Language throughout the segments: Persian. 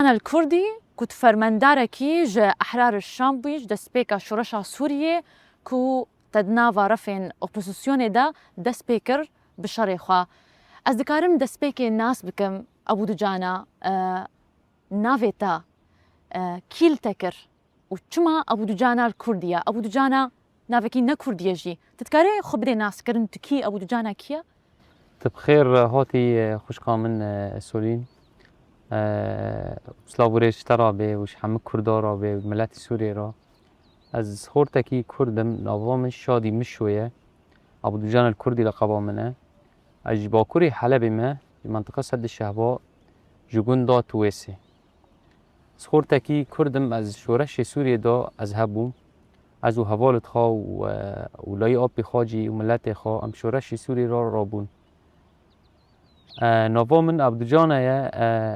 جانا الكردي كنت فرمنداركي جا أحرار الشام بيج دسبيكا شورشا سوريا كو تدنافا رفين أوبوزيسيوني دا دسبيكر بشريخوا از دکارم دسپیک ناس بکم ابو دجانا نافتا کیل تکر و چما ابو دجانا الكردية ابو دجانا نافكي نكردية جي تتكاري خبري ناس كرن تكي ابو دجانا كيا بخير هاتي خوش قامن سولين سلاوريش ترابي وش حمك كردارا بملات سوريا را از خورتكي كردم نظام شادي مشوية ابو دجانا الكردي لقبا منه اج باكوري حلب ما منطقة سد الشهباء جوجون دا تويسي سخورتكي كردم از شورش سوريا دا از هبوم از هوالت خا ولاي آبي خاجي وملت خا ام شورش سوريا را رابون نوفا من عبدجانا يا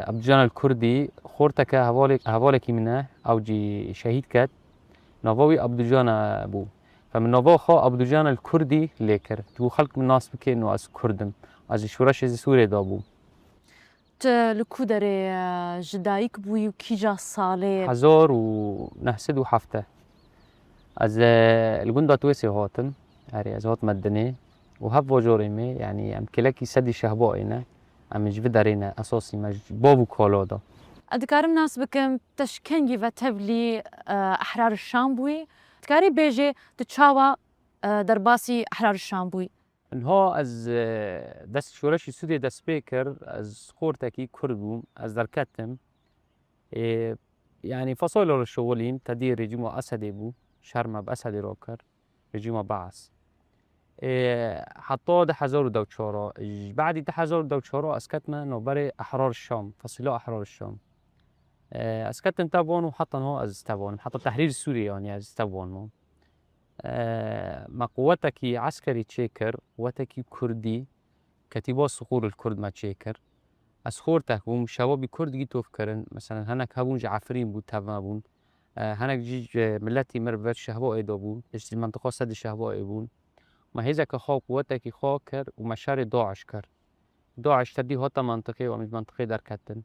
عبدجانا الكردي خورتك هوالكي منه او جي شهيد كات نوفاوي عبدجانا بو فمن نوفا خا عبدجانا الكردي ليكر تو خلق من الناس بكي انه از كردم از شورش سوريا دابو لكودري جدايك بوي وكيجا صالي 1907 از الجندا تويسي هاتم هاري از هات مدني وهب وجوريمي يعني ام كلاكي سدي شهبائنا ام جبدارينا اساسي مج بابو كالادا ادكارم ناس بكم تشكنجي وتبلي احرار الشام بوي تكاري بيجي تتشاوا درباسي احرار الشام بوي انها از دست شورش سوريا دست بيكر از خورتكي كردوم از دركتم يعني فصائل الشغولين تدير رجيم اسدي بو شرمه باسدي روكر رجيم بعث حتى ده حزار دوتشارا بعد ده حزار دوتشارا اسكتنا نوبري احرار الشام فصيلة احرار الشام اسكتن تابون وحتى هو از تابون حتى التحرير السوري يعني از تابون ما قوتك عسكري تشيكر قوتك كردي كتيبة صقور الكرد ما تشيكر اسخورتك هم شباب كرد جي توفكرن مثلا هناك هبون جعفرين بو تمامون هناك جي ملتي مربت شهباء دابون اجت المنطقة سد الشهباء بون ما هيزك خا قوتك خاكر ومشار داعش كر داعش تدي هاتا منطقة ومش منطقة در كتن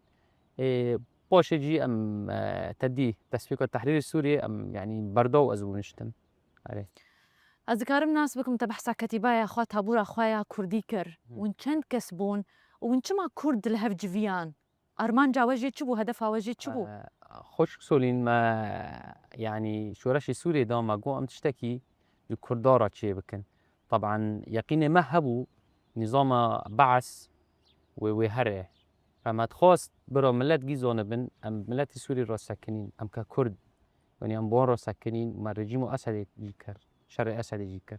باش جي ام تدي تسبيق التحرير السوري ام يعني بردو ازونشتن عليه از دکارم ناس بكم تبحثا كتيبايا خوا تابورا خوايا كردي كر وين چند كسبون وين چما كرد الهف جفيان ارمان جاوجي چبو هدفها وجي چبو خوش سولين ما يعني شورش سوريا دا ما جو ام تشتكي الكردارة تشي بكن طبعا يقيني ما هبو نظام بعث وهره فما تخواست برا ملت جيزون بن ام ملت سوري را ساكنين ام ككرد يعني ام بوان را ساكنين ما رجيمو اسد جيكر شرع اسد جيكر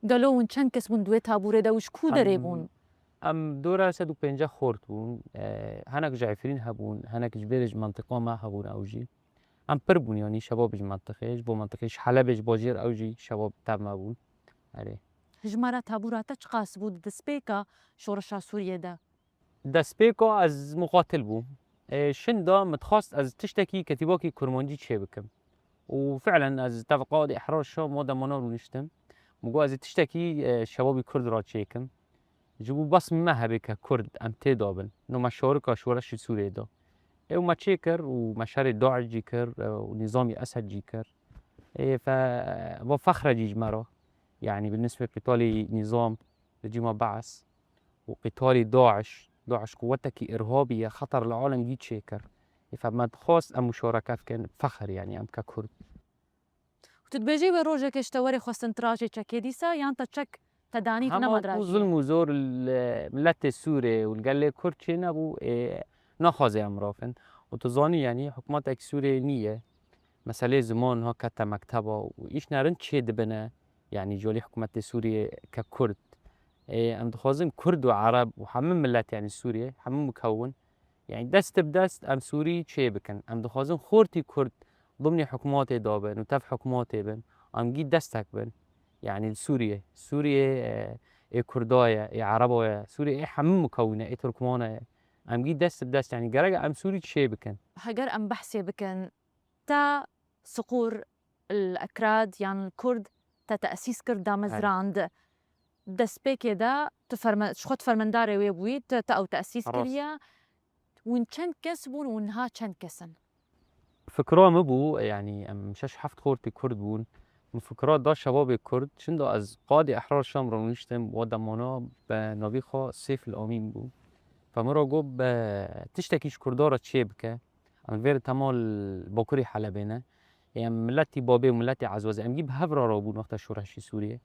قالوا وين چند كسبون دوي تابوري دا وش كو دريبون ام دورا 150 خورد بون هناك جعفرين هبون هناك جبيرج منطقة ما هبون اوجي ام بربون يعني شباب منطقه بو منطقه حلب باجير اوجي شباب تام بون عليه هجمارة تابورا تشقاس بود دسبيكا شورشا سوريا دا دسبيكا از مقاتل بو شندا متخاص از تشتكي كتيباكي كرمانجي تشي بكم وفعلا از اتفاقات احرار الشام مودا منار ونشتم مقو از تشتكي شباب كرد را تشيكم جبو بس ما هبك كرد ام تدابن نو مشاركة شورش سوريا دا وما تشيكر ومشاري داعش جيكر ونظامي اسد جيكر ف وفخر جيج مرة يعني بالنسبة لقتال نظام رجيم بعث وقتال داعش قوتك إرهابية خطر العالم جيت شيكر فما تخاص أم مشاركة كان فخر يعني أم ككرد وتتبجي بروجك اشتوري خواستن تراجي تشكي ديسا يانتا تشك تدانيت نمدراجي ظلم وزور الملت السوري والقال كرد شي نبو نخازي أمرافن وتظاني يعني حكومتك سوري نية مسألة زمان ها كتا مكتبه وإيش نرن تشي دبنا يعني جولي حكومة سوريا ككرد ام دخوازم كرد وعرب وحمم ملات يعني سوريا حمم مكون يعني دست بدست ام سوري تشي بكن ام دخوازم خورتي كرد ضمن حكومات دابن وتف حكومات بن ام جي دستك بن يعني سوريا كردايا عربايا سوريا حمم مكونه تركمانه ام جي دست بدست يعني جرجع ام سوري تشي بكن هجر ام بحثي بكن تا صقور الأكراد يعني الكرد تا تأسيس كرد مزراند دسبيكي دا شخوت فرمنداري ويبويت تا أو تأسيس كريا وين چند کس بون ونها چند کسن؟ فكرة مبو يعني مشاش حفت خورتي كرد بون من فكرات دا شباب كرد شندو از قاضي احرار الشام رو نشتم ودمانا بنبي خا سيف الامين بو فمرا قب تشتكيش كردارة تشي بكه ام فير تمال باكوري حلبينه يعني ملتي بابي وملتي عزوزه ام جيب هفرا رو بون وقت شورشي سوريا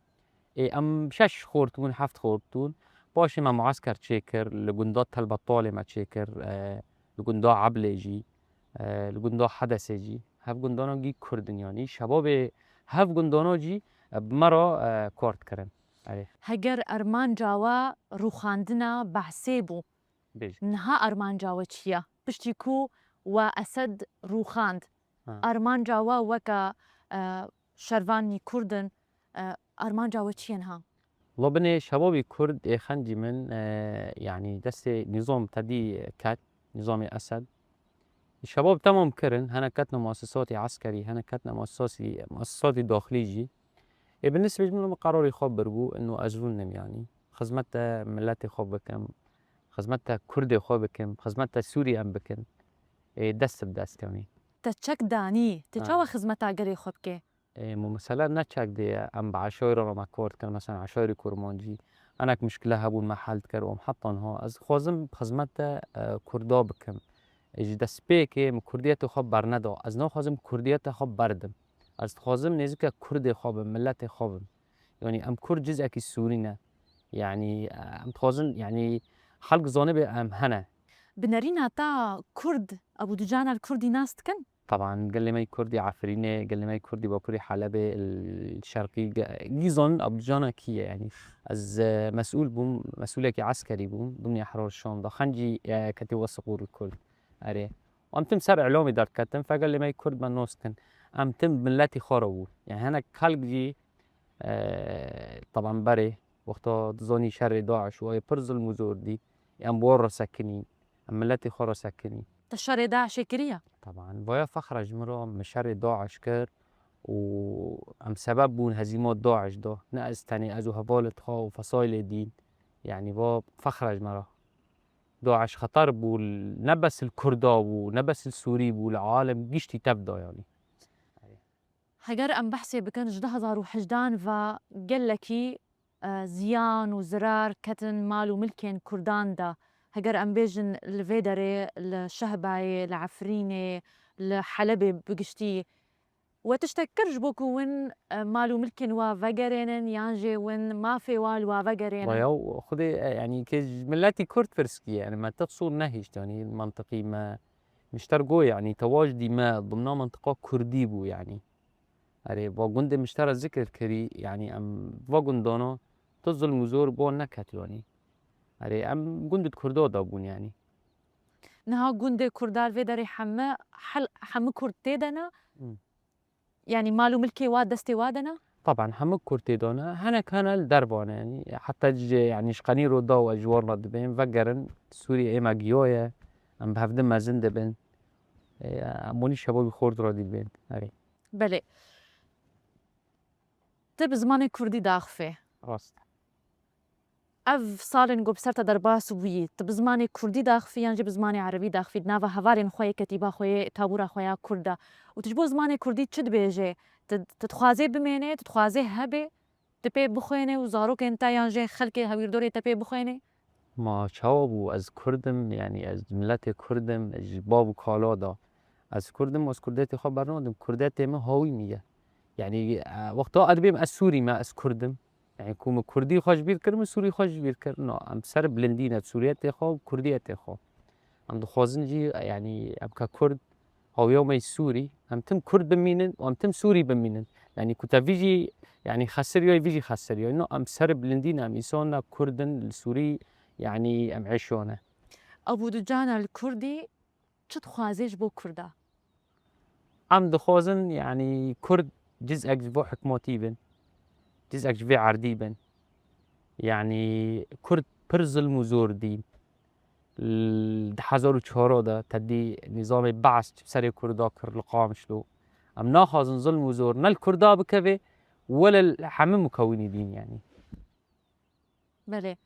ام شش خورتون حفت خورتون باشي ما معسكر تشيكر لجندات البطالة ما تشيكر لجندا عبلجي لجندا حدث جي هف جندانا جي كردن يعني شباب هف جندانا جي بمرا كارت كرن عليه هەگەر ئەرمان جاوا ڕووخاندنە بەحسێ بوو بيجي نها ئەرمان جاوە چییە؟ پشتی کو و ئەسەد ڕووخاند ئەرمان جاوا وەکە شەروانی کوردن ئەرمان جاوە چیەنها؟ والله بني شبابي كرد خنجي من يعني دست نظام تدي كات نظام أسد الشباب تمام كرن هنا كتنا مؤسساتي عسكري هنا كتنا مؤسساتي داخلي جي بالنسبة لهم قراري خبر بو إنه أجرونهم يعني خدمتها ملتي خو بكم خدمتها كردي خو بكم خدمتها سوري أم بكم دست بدست يعني تەچەک دانی تچاوە خزمەتا گەری خۆ بکێ مثلا نتشك دي أم بعشاير أنا مكورت كان مثلا عشاير كورمانجي أنا مشكلة هبون محل تكر ومحطنها از خوازم خدمتها كردا بكم اجي دست بيكي مكردية خب برندا از نو خوازم كردية خب بردم از خوازم نزيك كردي خابم ملت خابم يعني ام كرد جزء اكي سورينا يعني ام خوازن يعني خلق زانب ام هنا بنەرینە تا کورد ئەبوو دوجانە کوردی ناستکەن؟ طبعا قال لي ماي كردي عفرينة قال لي ماي كردي باكوري حلبة الشرقي جيزون ابو جانا كيه يعني از مسؤول بوم مسؤولك عسكري بوم ضمن احرار الشام دا خنجي كتي وثقور الكل اري وام تم سر اعلامي دار كتم فقال لي ماي كرد من نوستن ام تم ملتي خاربو يعني هنا خلقي طبعا بري وقتا زوني شر داعش وهي برز المزور دي ام بور سكنين ام ملتي خارا سكنين تەشەڕێ داعشێ کریە؟ طبعا ويا فخر جمرة مشاري داعش كر وام سبب بون هزيمات داعش ده نقص تاني ازو هبالت خا وفصائل الدين يعني با فخر جمرة داعش خطر بو نبس الكردا بو نبس السوري بو العالم جيشتي تبدا يعني هەگەر ئەم بەحسێ بکەن 2018 و gelekî ziyan û zirar ketin mal û milkên Kurdan da هەگەر ئەم بێژن li vê derê li Şehbayê li Efrînê li Helebê bigiştî we tiştek kir ji bo ku win mal û milkên wa vegerênin yan jê win mafê wa li wa vegerênin ويا خذي يعني كج ملاتي كرد فرسكي يعني ما تقصر نهيش يعني المنطقي ما مشترقوا يعني تواجدي ما ضمن منطقة كردي بو يعني اري باگوند مشترى ذكر كري يعني ام واگوندانا تظل مزور بو نكت يعني اري ام گوند كردا دابون يعني niha gundê Kurdar vê derê hemû Kurd tê de ne yani mal û milkê wa destê wa de ne طبعا هم كرتي دونا هنا كان الدربان يعني حتى يعني شقني رودا واجوار دبين فقرن سوريا اما جيويا ام بهفدم ما زند بين اموني شباب خورد را دبين اري belê tu bi zimanê Kurdî daxivê راست ev salên ku bi ser te derbas bûyî tu bi zimanê Kurdî daxivî yan jî bi zimanê Erebî daxivî di nava hevalên xwe yê ketîba xwe yê tabûra xwe ya Kurd da û tu ji bo zimanê Kurdî çi dibêje tu dixwazê bimêne tu dixwazê hebe tu pê bixwêne û zarokên te yan jê xelkê hewîrdorê te pê bixwêne ما شاوبو از كردم يعني از ملت كردم از باب كالا دا از كردم از كردتي خو برنادم كردتي ما هاوي مية يعني وقتا ادبيم از سوري ما از كردم يعني كوم كردي خوش بير كرم سوري خوش بير كرنا ام سر بلندين سوريتي خو كرديتي خو ام دخوازن جي يعني ام ككرد هو يوم سوري ام تم كرد بمينن وام تم سوري بمينن يعني كنت فيجي يعني خسر يوي فيجي خسر يوي انه ام سر بلندين ام يسونا كردن السوري يعني ام عيشونه ئەبوو دوجانە li Kurdî çi dixwazê ji bo Kurda ام دخوازن يعني كرد جزء جفو حكماتي بن جزء جفو عردي بن يعني كرد برزل مزور دين حزارو چهارا دا تدي نظام بعث سر كردا كر لقامش له ام ناخذن ظلم وزور نال كردا بكبه ولا الحمم مكوني دين يعني belê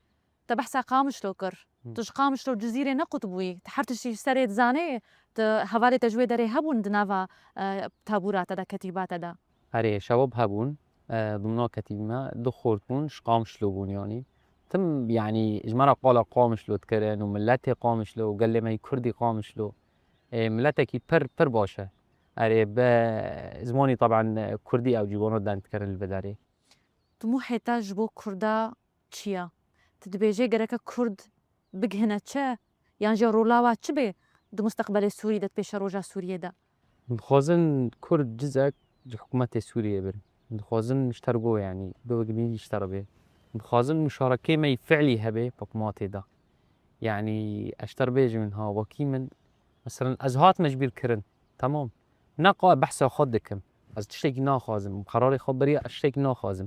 تبحثا قامشلو كر تش قامشلو جزيرة نقطبوي تحرتشي سريت زاني هوالي تجوي داري هبون دنافا تابورات دا كتيبات دا هري شباب هبون ضمنها كتيبة دخورتون قامشلو بون يعني تم يعني إجمالا قال قامشلو تكرن وملتي قامشلو وقال لي ما كردي قامشلو ملتكي پر باشه هري زماني طبعا كردي أو جيبونو دان تكرن البداري طموحي تاجبو كردا تشيا تدبيجي قرأك كرد بجهنا تشا يعني جا رولاوا تشبه دو مستقبل سوري دت بيش روجا سوريا دا مخازن كرد جزء حكومة سوريا بر مخازن اشترقوا يعني بوجمي اشترى به مخازن مشاركة ما يفعلي هبه بقماتي ده يعني اشتر بيج منها وكيمن مثلا ازهات مجبير كرن تمام نقا بحث خدكم از تشتكي ناخازم قراري خبري اشتكي ناخازم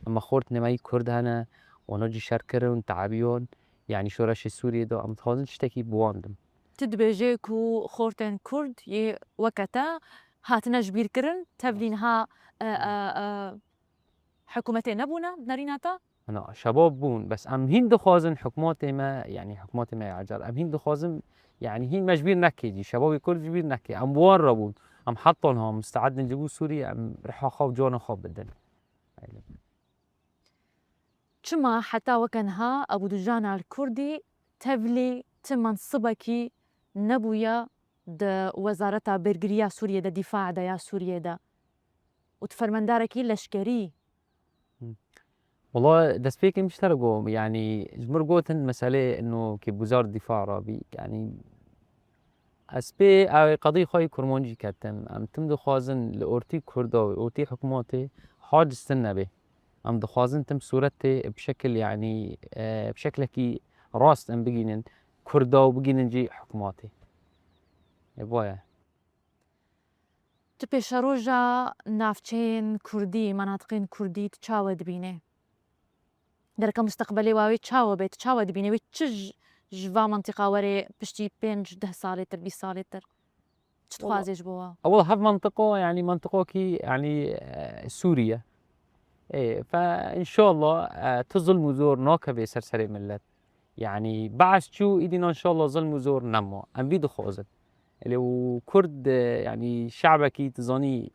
اما خورت نماي كرد هنا ونجي شركرون تعبيون يعني شورش سوريا ده ام خازن تشتكي بواندم تدبيجي كو خورتن كرد ي وكتا هاتنا جبير كرن تبلينها حكومتي نبونا بناريناتا أنا شباب بون بس أم هين دخازن حكوماتي ما يعني حكوماتي ما يعجر أم هين دخازن يعني هين مجبير نكي دي شباب الكل جبير نكي أم بورا بون أم حطونها مستعد نجيبو سوريا أم رح أخاف جوانا خاف بدن چما حتى وكنها أبو دجانا الكردي تبلي تمنصبكي نبويا د وزارة برگريا سوريا دا دفاع دا يا سوريا دا وتفرمنداركي لشكري والله دسبيك مشترقوا يعني جمر قوتن مسألة إنه كبوزارة الدفاع رابي يعني أسبي أو قضية خاي كرمانجي كتن أم تم دخازن لأورتي كرداوي أورتي حكوماتي حاج استنى به أم دخازن تم صورتي بشكل يعني بشكل كي راست أم بجينن كرداو بجينن جي حكوماتي يبوايا تبيش روجا نافچين كردي مناطقين كردي تشاود بينه دركا مستقبلي واوي تشاود بينه وتشج جوا منطقة وري بشتي بينج 10 سالتر 20 سالتر تخوازي جبوا أول هاف منطقة يعني منطقة كي يعني سوريا إيه فإن شاء الله تظل مزور ناكبة سرسري ملت يعني بعد شو إيدينا إن شاء الله ظل مزور نمو أم بيدو خوزن اللي وكرد يعني شعبكي تظني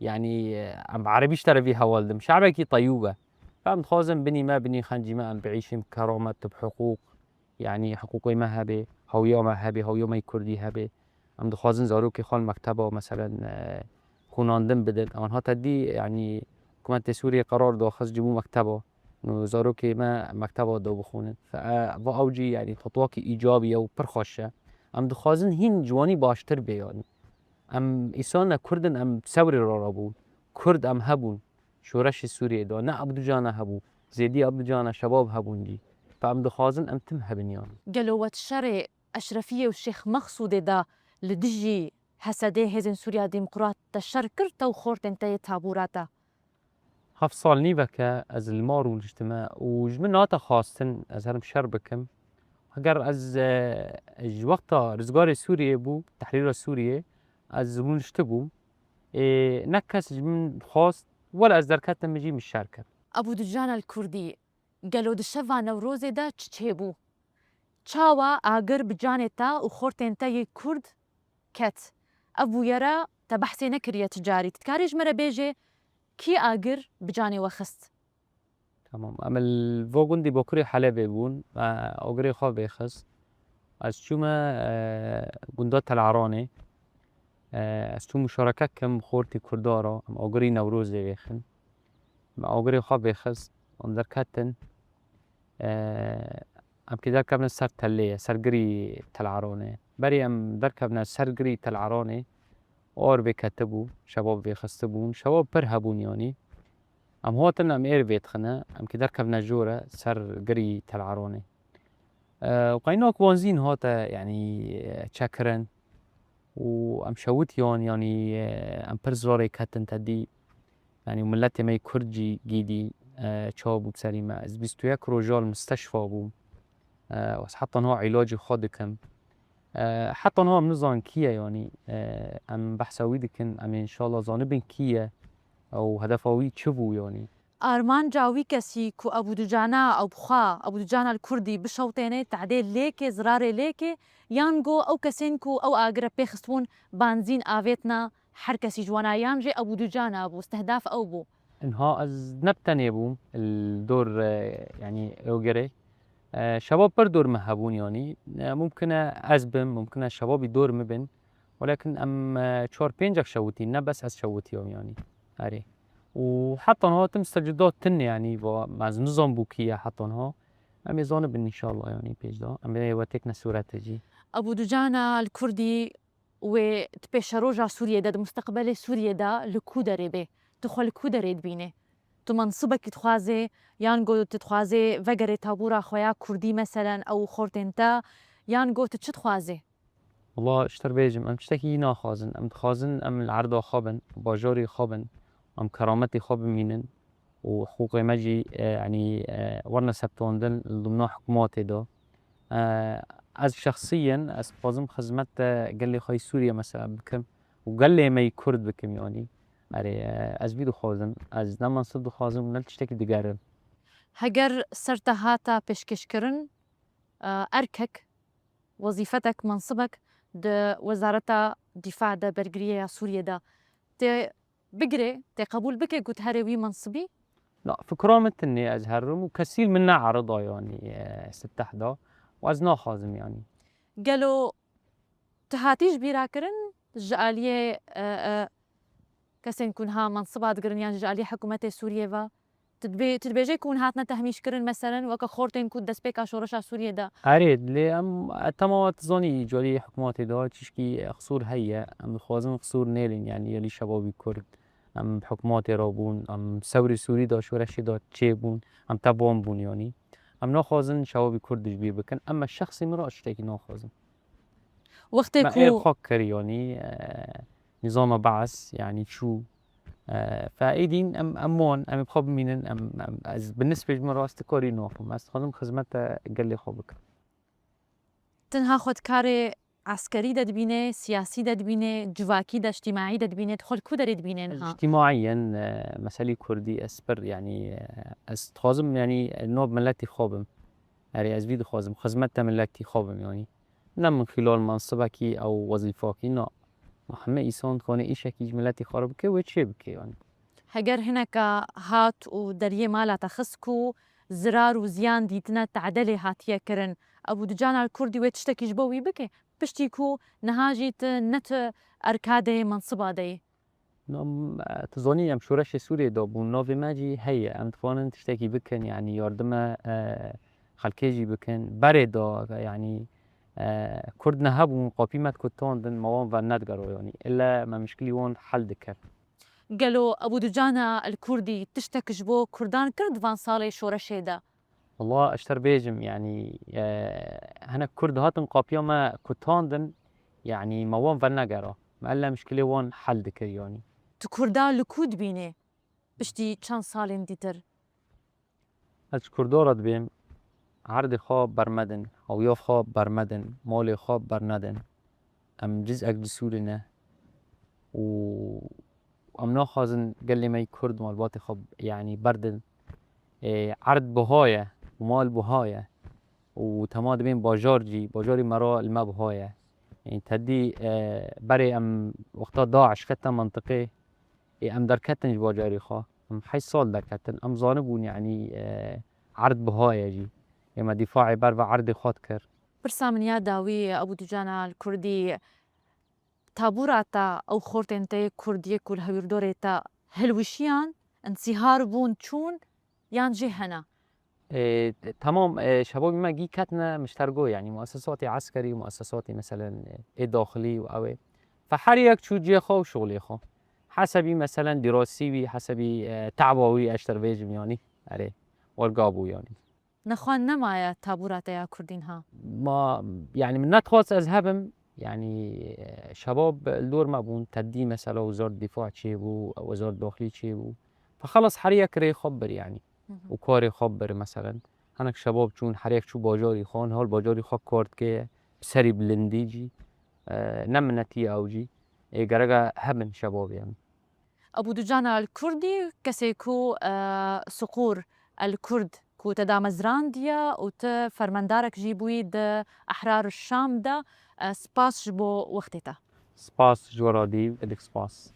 يعني أم عربيش ترى فيها والدم شعبكي طيوبة فأم خوزن بني ما بني خنجي ما أم بعيش بكرامة بحقوق يعني حقوقي ما هبه هوية ما هبه هوية ما كردي هبه أم دخوازن زاروكي خال مكتبه مثلا خوناندن بدن أما هاتا دي يعني حكومة سوريا قرار داخل جيبو مكتبه إنه زاروكي ما مكتبه دو بخونن فأوجي يعني خطوات إيجابية وبرخشة أم دخوازن هين جواني باشتر بيان أم إسانا كردن أم سوري رابون كرد أم هبون شورش سوريا دا نه أبدو جانا هبو زيدي أبدو جانا شباب هبون جي فأم دخوازن أم تم هبن يعني قالوا شري أشرفية والشيخ مقصود دا لدجي هسدي هزن سوريا ديمقراط تشر كرتا وخورت انتي تابوراتا هف صال نيبكا از المار والاجتماع وجمناتا خاصة از هرم شربكم هجر از وقتا رزقار سوريا بو تحرير سوريا از زمون اشتبو نكس جمن خاص ولا از دركات مجي من الشركة أبو دجان الكردي قالوا دشفا نوروزي دا تشيبو تشاوا آقر بجانتا وخورت انتي كرد كت أبو يرى تبحثي نكرية تجاري تتكاريج مرة بيجي كي آقر بجاني وخست تمام اما الفوغون دي بوكري حلبة بون اوغري خواه بيخص از شوما قندات العراني از شو مشاركة كم خورتي كردارا ام اوغري نوروز دي بيخن ام اوغري خواه بيخص ام دركاتن ام كي دركبنا سر تلية سرقري تلعراني بري ام دركبنا سرقري تلعراني اور بكتبو شباب بيخستبون شباب برهبون يعني ام هوتن ام اير بيت خنا ام كي دركبنا جورة سر قري تلعروني وقينوك وانزين هوتا يعني تشكرن وام شوت يعني ام برزوري كاتن تدي يعني ملتي ماي كرجي جيدي تشوبو بسليمة از 21 رجال مستشفى بو حتى هو علاجي خادكم حتى هو منظان كيا يعني ام بحثوي دكن ام ان شاء الله زانبن كيا او هدفاوي تشبو يعني آرمان جاوی کسی کو ابو دجانا او بخوا ابو دجانا الكردي بشوطينه تعديل ليكي زراري ليكي يانجو او كسينكو او اجرا بيخستون بانزين افيتنا حركسي جوانا يانجي ابو دجانا ابو استهداف او بو انها از نبتني بوم الدور يعني اوجري شباب بر دور مهبون يعني ممكن ازبم ممكن شبابي دور مبن ولكن ام تشور بينجك شوتي نه بس از شوتيهم يعني هاري وحتى هو تم استجداد تن يعني مع نظام بوكية حتى هو ام يظن ان شاء الله يعني بيج ده ام يوتكنا صورة تجي ابو دجانا الكردي وتبيشروجا سوريا دا مستقبل سوريا دا لكودري به تخل كودري دبينه تو منصبك تخوازي يانجو تتخوازي فقري تابورا خويا كردي مثلا او خورتنتا يانجو تتشتخوازي والله اشتر بيجم ام تشتكي ناخازن ام تخازن ام العرض خابن باجاري خابن ام كرامتي خابن مينن وحقوقي مجي يعني ورنا سبتوندن ضمن حكوماتي ده از شخصيا از بازم خدمت قال لي خاي سوريا مثلا بكم وقال لي ما يكرد بكم يعني اري از بيدو خازن از نمان صدو خازن ونل تشتكي دقارن هەگەر سەرتە هاتە پێشکەشکردن ئەرکەک وەزیفەتێک منسبك وەزارەتە دیفاعدا بەرگریەیە سووریەدا تێ بگرێ تێ قبول بکێ گوت هەرێوی منسبی لا في كرامة اني ازهرهم وكثير منا عرضها يعني ستحدا واز ناخازم يعني گەلۆ تهاتیش بیراکردن ژعالیێ کەسێن کونها منسبات گرن یان ژعالی حکوومەتێ سووریەوە تدبێژەی کون هاتنە تەهمیشکردن مەسەرن وەکە خۆرتێن کو دەستپێکا شۆڕەشا سووریەدا اريد لي ام تموت ظني جولي حكوماتي دا تشكي قصور هيا ام خوازم قصور نيلين يعني يلي شبابي كرد ام حكوماتي رابون ام ثوري سوري دا شورشي دا تشيبون ام تبون بون يعني ام ناخازن شبابي كردش بير بكن اما الشخصي مرا اشتكي ناخازن وەختێک ما ايه خاكر يعني نظام بعث يعني شو فايدين امون ام بخاب مينن بالنسبه لمرا استكاري ناخم استخدم خدمته قال لي خابك تنها خۆتکارێ عسکەری دەدبینێ سیاسی دەدبینێ جواکی دا اجتماعی دەدبینێت خۆل کو دەریدبینێنها اجتماعيا مسألة كردي اسبر يعني استخازم يعني نوب ملتي خابم يعني ازبيد خازم خدمته ملتي خابم يعني نه من خلال منصبك او وظيفاكي لا محمد إنسان كان إيشك ملتي خرب كي وتشي بكي يعني هەگەر هینەکە هات و دەریێ مالاتە خسک و زرار و زیان دیتنە تعدەلێ هاتیەکردن ئەبوو دجانال کوردی وێت شتێکیش بەوی بکێ پشتی و نەهاژیت نەت ئەرکادەیە منسبادەی نعم تظني ام شورش سوريا دا بون نوفي ماجي هيا ام تفانن تشتكي بكن يعني ياردم خلكيجي بكن بريدا يعني كرد نهبون قابيمت كتان دن موان و ندقروا يعني إلا ما مشكلي وان حل دكر گەلۆ ئەبوو دجانە الکوردی تشتێکش بۆ کوردان کرد وان ساڵی شۆرەشێدا والله اشتر بيجم يعني هنا كرد هاتن قابيا ما كتاندن يعني موان فنقرا ما إلا مشكلة وان حل دكر يعني تو کووردا لکود بینێ پشتی چەند ساڵێن دیتر از كردارت بيم عرض خواب برمدن أو ياف خواب برمدن مال خواب برندن ام جزء جسورنا و ام ناخذن قال لي ما يكرد مال خواب يعني بردن عرض بهاية ومال بهاية وتماد بين باجاري مرا الماء بهاية يعني تدي بري ام وقتا داعش كتا منطقي ام دركتن باجاري خوا ام حي صال دركتن ام زانبون يعني عرض بهاية جي اما دفاعي بر و عرض خود كر پرسا منیا داوی ئەبوو دجانە کوردی تابوراتە ئەو خۆرتێنتەی کوردیە کول هەویردۆرێتە هەلوشیان انسیهار بوون چوون یان جێ هەنا تمام شباب ما جي كاتنا مشتركوا يعني مؤسسات عسكري مؤسسات مثلا داخلي وأوي فحريك شو جي خو وشغلي خو حسبي مثلا دراسي حسبي تعبوي اشتر بيجم يعني عليه والقابو يعني نەخوان نەمایە تابوراتەیە کوردینها ما يعني من نتخلص اذهبهم يعني شباب الدور ما بون تدي مثلا وزارة الدفاع تشيبو او وزارة الداخلية تشيبو فخلص حريك ري خبر يعني وكاري خبر مثلا هناك شباب چون حريك شو باجاري خان هال باجاري خا كارت كي بسري بلنديجي نمنتي اوجي جرجا هبن شباب يعني أبو دجانة الكردي كسيكو صقور الكرد كو تدا مزرانديا وت فرمندارك جيبوي د أحرار الشام دا سباس جبو وقتتا. سباس جورا دي بدك سباس.